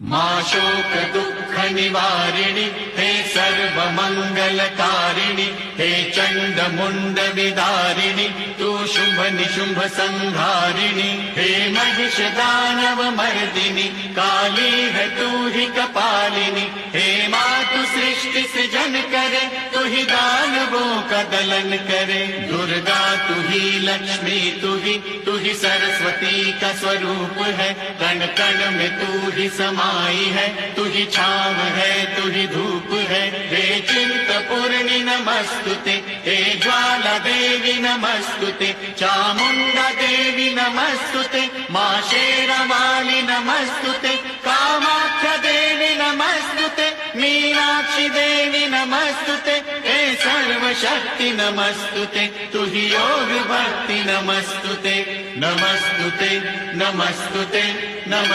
मां शोक दुःख निवारिणि हे सर्व मंगलकारिणि हे चंड मुंड विदारिणि तू शुंभ निशुंभ संहारिणि हे महिष दानव मर्दिनि काली है तू ही कपालिनी हे मातु सृष्टि सृजन करे तू ही दानवों का दलन करे दुर्गा तू ही लक्ष्मी तू ही सरस्वती का स्वरूप है कण कण में तू ही समाई है तू ही छाव है तू ही धूप है हे चिंतपूर्णि नमस्तुते हे ज्वाला देवी नमस्तुते चामुंडा देवी नमस्तुते मां शेरावाली नमस्तुते कामाख्या देवी नमस्तुते मीनाक्षी देवी नमस्तुते हे सर्वशक्ति नमस्तुते तू ही योग भक्ति नमस्तुते नमस्तुते नमस्तुते नमः।